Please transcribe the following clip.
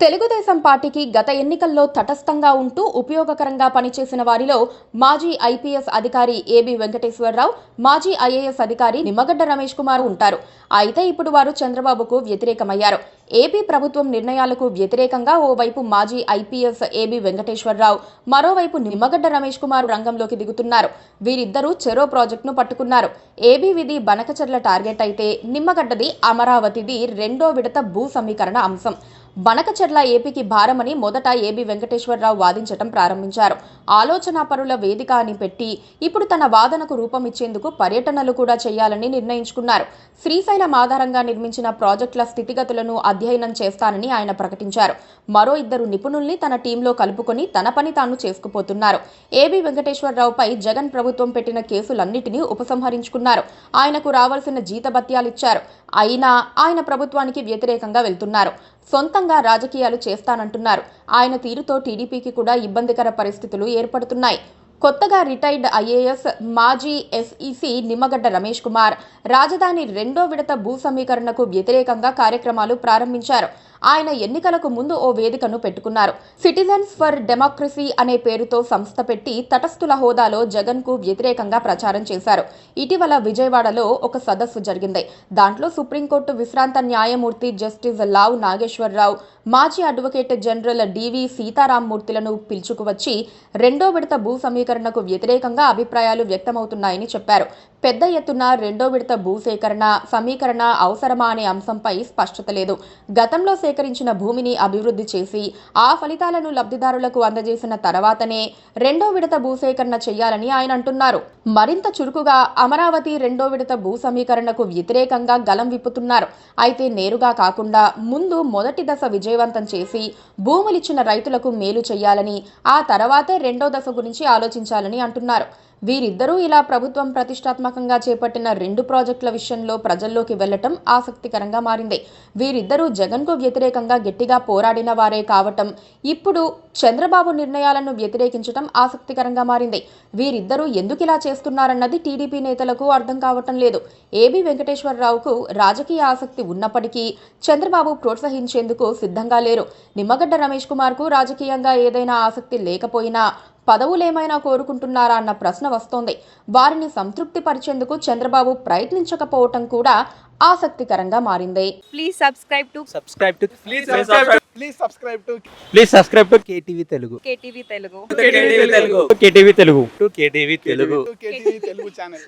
తెలుగుదేశం పార్టీకి గత ఎన్నికల్లో తటస్థంగా ఉంటూ ఉపయోగకరంగా పనిచేసిన వారిలో మాజీ ఐపీఎస్ అధికారి ఏబి వెంకటేశ్వరరావు, మాజీ ఐఏఎస్ అధికారి నిమ్మగడ్డ రమేష్ కుమార్ ఉంటారు. అయితే ఇప్పుడు వారు చంద్రబాబుకు వ్యతిరేకమయ్యారు. ఏపీ ప్రభుత్వం నిర్ణయాలకు వ్యతిరేకంగా ఓవైపు మాజీ ఐపీఎస్ ఏబి వెంకటేశ్వరరావు, మరోవైపు నిమ్మగడ్డ రమేష్ కుమార్ రంగంలోకి దిగుతున్నారు. వీరిద్దరూ చెరో ప్రాజెక్టును పట్టుకున్నారు. ఏబీ విధి బనకచెర్ల టార్గెట్ అయితే నిమ్మగడ్డది అమరావతిది రెండో విడత భూ సమీకరణ అంశం. బనకచెర్ల ఏపీకి భారమని మొదట ఏబి వెంకటేశ్వరరావు వాదించటం ప్రారంభించారు. ఆలోచనా పరుల వేదిక అని పెట్టి ఇప్పుడు తన వాదనకు రూపం ఇచ్చేందుకు పర్యటనలు కూడా చేయాలని నిర్ణయించుకున్నారు. శ్రీశైలం ఆధారంగా నిర్మించిన ప్రాజెక్టుల స్థితిగతులను అధ్యయనం చేస్తానని ఆయన ప్రకటించారు. మరో ఇద్దరు నిపుణుల్ని తన టీంలో కలుపుకొని తన పని తాను చేసుకుపోతున్నారు. ఏబి వెంకటేశ్వరరావుపై జగన్ ప్రభుత్వం పెట్టిన కేసులన్నిటినీ ఉపసంహరించుకున్నారు. ఆయనకు రావాల్సిన జీతభత్యాలిచ్చారు. అయినా ఆయన ప్రభుత్వానికి వ్యతిరేకంగా వెళ్తున్నారు. సొంతంగా రాజకీయాలు చేస్తానంటున్నారు. ఆయన తీరుతో టీడీపీకి కూడా ఇబ్బందికర పరిస్థితులు ఏర్పడుతున్నాయి. కొత్తగా రిటైర్డ్ ఐఏఎస్, మాజీ ఎస్ఈసీ నిమ్మగడ్డ రమేష్ కుమార్ రాజధాని రెండో విడత భూ సమీకరణకు వ్యతిరేకంగా కార్యక్రమాలు ప్రారంభించారు. ఆయన ఎన్నికలకు ముందు ఓ వేదికను పెట్టుకున్నారు. సిటిజన్స్ ఫర్ డెమోక్రసీ అనే పేరుతో సంస్థ పెట్టి తటస్థుల హోదాలో జగన్ కు వ్యతిరేకంగా ప్రచారం చేశారు. ఇటీవల విజయవాడలో ఒక సదస్సు జరిగింది. దాంట్లో సుప్రీంకోర్టు విశ్రాంత న్యాయమూర్తి జస్టిస్ లావు నాగేశ్వరరావు, మాజీ అడ్వకేట్ జనరల్ డివి సీతారామమూర్తులను పిలుచుకువచ్చి రెండో విడత భూ సమీకరణకు వ్యతిరేకంగా అభిప్రాయాలు వ్యక్తమవుతున్నాయని చెప్పారు. పెద్ద ఎత్తున రెండో విడత భూసేకరణ, సమీకరణ అవసరమా అనే అంశంపై స్పష్టత లేదు. గతంలో సేకరించిన భూమిని అభివృద్ధి చేసి ఆ ఫలితాలను లబ్ధిదారులకు అందజేసిన తర్వాతనే రెండో విడత భూసేకరణ చేయాలని ఆయన అంటున్నారు. మరింత చురుకుగా అమరావతి రెండో విడత భూ సమీకరణకు వ్యతిరేకంగా గలం విప్పుతున్నారు. అయితే నేరుగా కాకుండా ముందు మొదటి దశ విజయవంతం చేసి భూములిచ్చిన రైతులకు మేలు చేయాలని, ఆ తర్వాతే రెండో దశ గురించి ఆలోచించాలని అంటున్నారు. వీరిద్దరూ ఇలా ప్రభుత్వం ప్రతిష్టాత్మకంగా చేపట్టిన రెండు ప్రాజెక్టుల విషయంలో ప్రజల్లోకి వెళ్లటం ఆసక్తికరంగా మారింది. వీరిద్దరూ జగన్కు వ్యతిరేకంగా గట్టిగా పోరాడిన వారే కావటం ఇప్పుడు చంద్రబాబు నిర్ణయాలను వ్యతిరేకించడం ఆసక్తికరంగా మారింది. వీరిద్దరూ ఎందుకిలా చేస్తున్నారన్నది టీడీపీ నేతలకు అర్థం కావటం లేదు. ఏబి వెంకటేశ్వరరావుకు రాజకీయ ఆసక్తి ఉన్నప్పటికీ చంద్రబాబు ప్రోత్సహించేందుకు సిద్ధంగా లేరు. నిమ్మగడ్డ రమేష్ కుమార్ కు రాజకీయంగా ఏదైనా ఆసక్తి లేకపోయినా పదవులేమైనా కోరుకుంటున్నారా అన్న ప్రశ్న వస్తోంది. వారిని సంతృప్తి పరిచేందుకు చంద్రబాబు ప్రయత్నించకపోవటం కూడా ఆసక్తికరంగా మారింది. Please subscribe to KTV Telugu. KTV Telugu. KTV Telugu channel.